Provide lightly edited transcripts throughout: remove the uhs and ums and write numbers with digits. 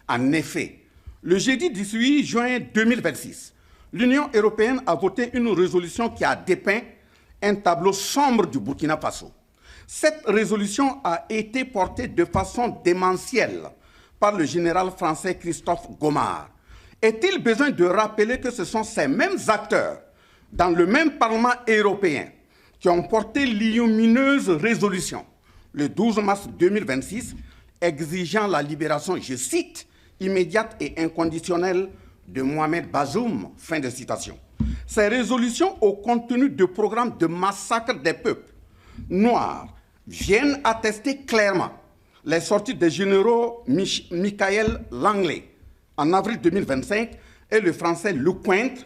En effet, le jeudi 18 juin 2026, l'Union européenne a voté une résolution qui a dépeint un tableau sombre du Burkina Faso. Cette résolution a été portée de façon démentielle par le général français Christophe Gomard. Est-il besoin de rappeler que ce sont ces mêmes acteurs, dans le même Parlement européen, qui ont porté l'ignominieuse résolution le 12 mars 2026, exigeant la libération, je cite, immédiate et inconditionnelle de Mohamed Bazoum, fin de citation. Ces résolutions au contenu de programmes de massacre des peuples noirs viennent attester clairement les sorties des généraux Michael Langley en avril 2025 et le français Lecointre,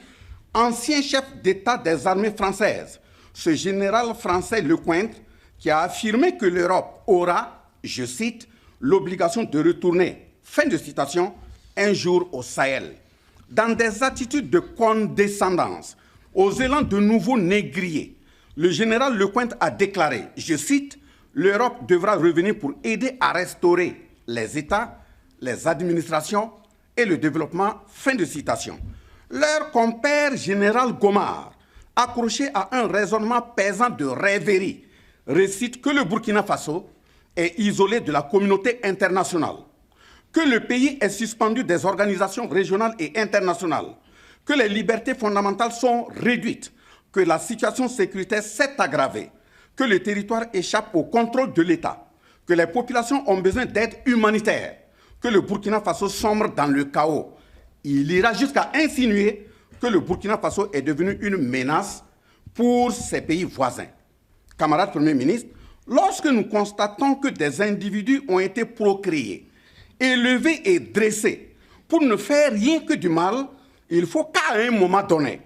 ancien chef d'État des armées françaises. Ce général français Lecointre qui a affirmé que l'Europe aura, je cite, l'obligation de retourner, fin de citation, un jour au Sahel. Dans des attitudes de condescendance, aux élans de nouveaux négriers, le général Lecointre a déclaré, je cite, « L'Europe devra revenir pour aider à restaurer les États, les administrations et le développement », fin de citation. Leur compère général Gomard, accroché à un raisonnement pesant de rêverie, récite que le Burkina Faso est isolé de la communauté internationale, que le pays est suspendu des organisations régionales et internationales, que les libertés fondamentales sont réduites, que la situation sécuritaire s'est aggravée, que le territoire échappe au contrôle de l'État, que les populations ont besoin d'aide humanitaire, que le Burkina Faso sombre dans le chaos. Il ira jusqu'à insinuer que le Burkina Faso est devenu une menace pour ses pays voisins. Camarade Premier ministre, lorsque nous constatons que des individus ont été procréés, élevés et dressés pour ne faire rien que du mal, il faut qu'à un moment donné,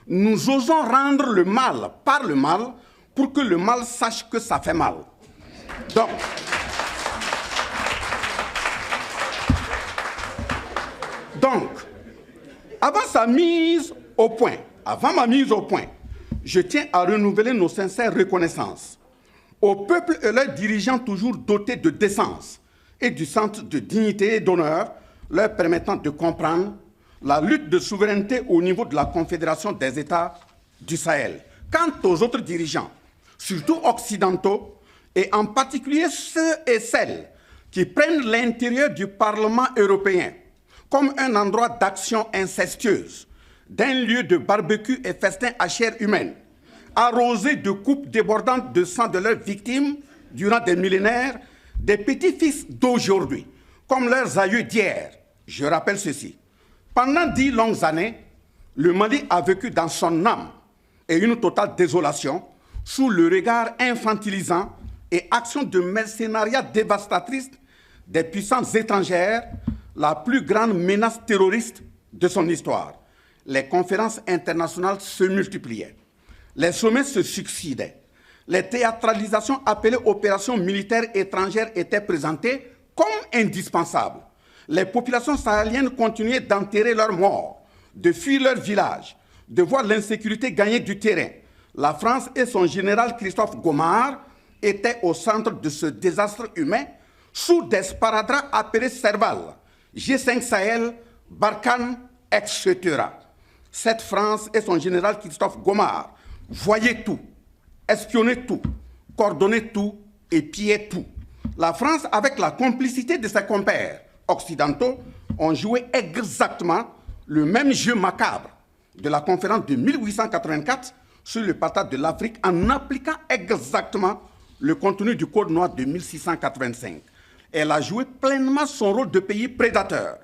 nous osons rendre le mal par le mal pour que le mal sache que ça fait mal. Donc, avant ma mise au point, je tiens à renouveler nos sincères reconnaissances aux peuples et leurs dirigeants toujours dotés de décence et du sens de dignité et d'honneur leur permettant de comprendre la lutte de souveraineté au niveau de la Confédération des États du Sahel. Quant aux autres dirigeants, surtout occidentaux, et en particulier ceux et celles qui prennent l'intérieur du Parlement européen comme un endroit d'action incestueuse, d'un lieu de barbecue et festin à chair humaine, arrosé de coupes débordantes de sang de leurs victimes durant des millénaires, des petits-fils d'aujourd'hui, comme leurs aïeux d'hier. Je rappelle ceci. Pendant 10 longues années, le Mali a vécu dans son âme et une totale désolation sous le regard infantilisant et action de mercénariat dévastatrice des puissances étrangères, la plus grande menace terroriste de son histoire. Les conférences internationales se multipliaient. Les sommets se succédaient. Les théâtralisations appelées opérations militaires étrangères étaient présentées comme indispensables. Les populations sahéliennes continuaient d'enterrer leurs morts, de fuir leurs villages, de voir l'insécurité gagner du terrain. La France et son général Christophe Gomard étaient au centre de ce désastre humain sous des sparadraps appelés Serval, G5 Sahel, Barkhane, etc. Cette France et son général Christophe Gomard voyaient tout, espionnaient tout, coordonnaient tout et pillaient tout. La France, avec la complicité de ses compères occidentaux, ont joué exactement le même jeu macabre de la conférence de 1884 sur le partage de l'Afrique en appliquant exactement le contenu du Code noir de 1685. Elle a joué pleinement son rôle de pays prédateur.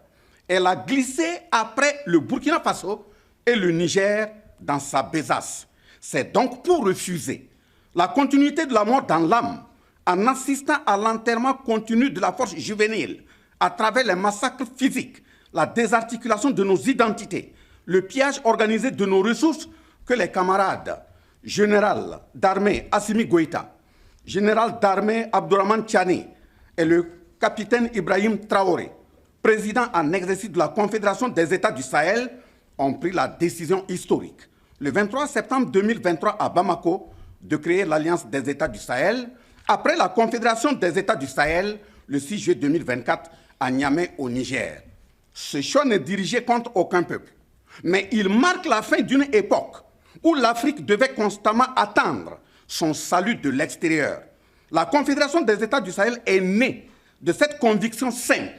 Elle a glissé après le Burkina Faso et le Niger dans sa besace. C'est donc pour refuser la continuité de la mort dans l'âme en assistant à l'enterrement continu de la force juvénile à travers les massacres physiques, la désarticulation de nos identités, le pillage organisé de nos ressources que les camarades général d'armée Assimi Goïta, général d'armée Abdourahmane Tiani et le capitaine Ibrahim Traoré, président en exercice de la Confédération des États du Sahel, ont pris la décision historique, le 23 septembre 2023 à Bamako, de créer l'Alliance des États du Sahel, après la Confédération des États du Sahel, le 6 juillet 2024 à Niamey au Niger. Ce choix n'est dirigé contre aucun peuple, mais il marque la fin d'une époque où l'Afrique devait constamment attendre son salut de l'extérieur. La Confédération des États du Sahel est née de cette conviction simple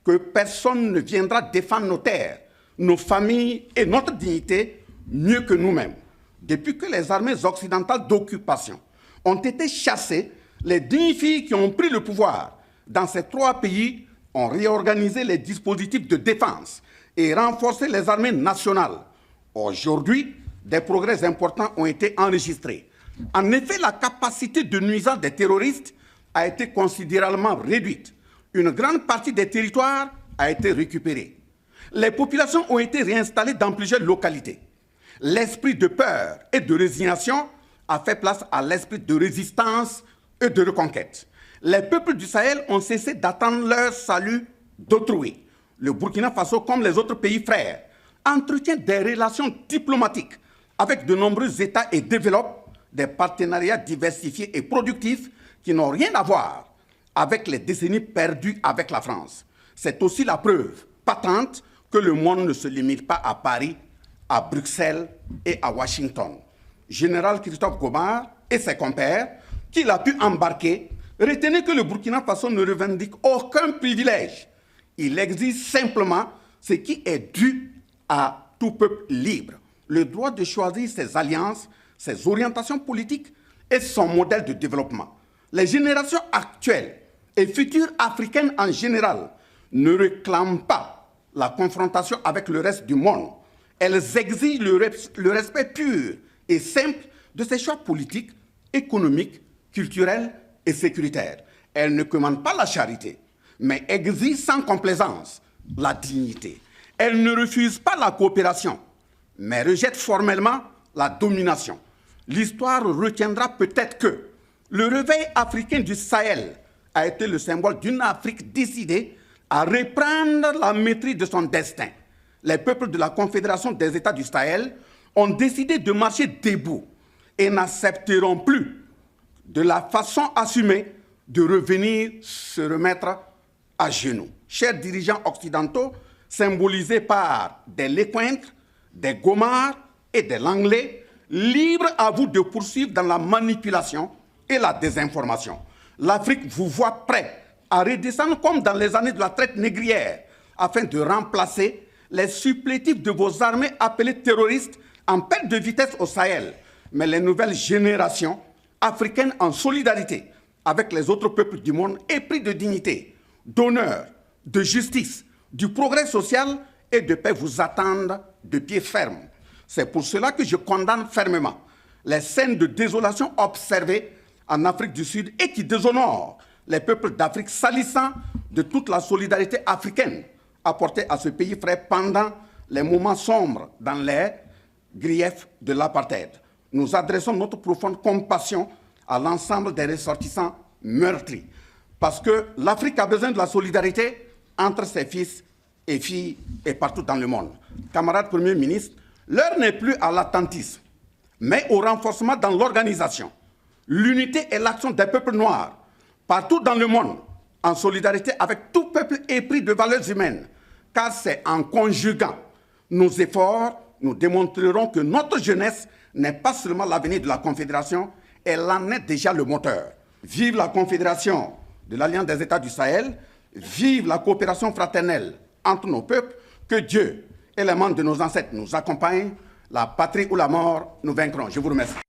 que personne ne viendra défendre nos terres, nos familles et notre dignité mieux que nous-mêmes. Depuis que les armées occidentales d'occupation ont été chassées, les dignifiés qui ont pris le pouvoir dans ces 3 pays ont réorganisé les dispositifs de défense et renforcé les armées nationales. Aujourd'hui, des progrès importants ont été enregistrés. En effet, la capacité de nuisance des terroristes a été considérablement réduite. Une grande partie des territoires a été récupérée. Les populations ont été réinstallées dans plusieurs localités. L'esprit de peur et de résignation a fait place à l'esprit de résistance et de reconquête. Les peuples du Sahel ont cessé d'attendre leur salut d'autrui. Le Burkina Faso, comme les autres pays frères, entretient des relations diplomatiques avec de nombreux États et développe des partenariats diversifiés et productifs qui n'ont rien à voir avec les décennies perdues avec la France. C'est aussi la preuve patente que le monde ne se limite pas à Paris, à Bruxelles et à Washington. Général Christophe Gomar et ses compères, qu'il a pu embarquer, retenez que le Burkina Faso ne revendique aucun privilège. Il exige simplement ce qui est dû à tout peuple libre, le droit de choisir ses alliances, ses orientations politiques et son modèle de développement. Les générations actuelles et futures africaines en général ne réclament pas la confrontation avec le reste du monde. Elles exigent le respect pur et simple de ses choix politiques, économiques, culturels et sécuritaires. Elles ne commandent pas la charité, mais exigent sans complaisance la dignité. Elles ne refusent pas la coopération, mais rejettent formellement la domination. L'histoire retiendra peut-être que le réveil africain du Sahel a été le symbole d'une Afrique décidée à reprendre la maîtrise de son destin. Les peuples de la Confédération des États du Sahel ont décidé de marcher debout et n'accepteront plus de la façon assumée de revenir se remettre à genoux. Chers dirigeants occidentaux, symbolisés par des Lécointres, des Gomards et des Langlais, libre à vous de poursuivre dans la manipulation et la désinformation. L'Afrique vous voit prêt à redescendre comme dans les années de la traite négrière afin de remplacer les supplétifs de vos armées appelées terroristes en perte de vitesse au Sahel. Mais les nouvelles générations africaines en solidarité avec les autres peuples du monde épris de dignité, d'honneur, de justice, du progrès social et de paix vous attendent de pied ferme. C'est pour cela que je condamne fermement les scènes de désolation observées en Afrique du Sud et qui déshonorent les peuples d'Afrique, salissant de toute la solidarité africaine apportée à ce pays frère pendant les moments sombres dans les griefs de l'apartheid. Nous adressons notre profonde compassion à l'ensemble des ressortissants meurtris, parce que l'Afrique a besoin de la solidarité entre ses fils et filles et partout dans le monde. Camarades Premier ministre, l'heure n'est plus à l'attentisme, mais au renforcement dans l'organisation, l'unité et l'action des peuples noirs, partout dans le monde, en solidarité avec tout peuple épris de valeurs humaines, car c'est en conjuguant nos efforts, nous démontrerons que notre jeunesse n'est pas seulement l'avenir de la Confédération, elle en est déjà le moteur. Vive la Confédération de l'Alliance des États du Sahel, vive la coopération fraternelle entre nos peuples, que Dieu et les membres de nos ancêtres nous accompagnent, la patrie ou la mort, nous vaincrons. Je vous remercie.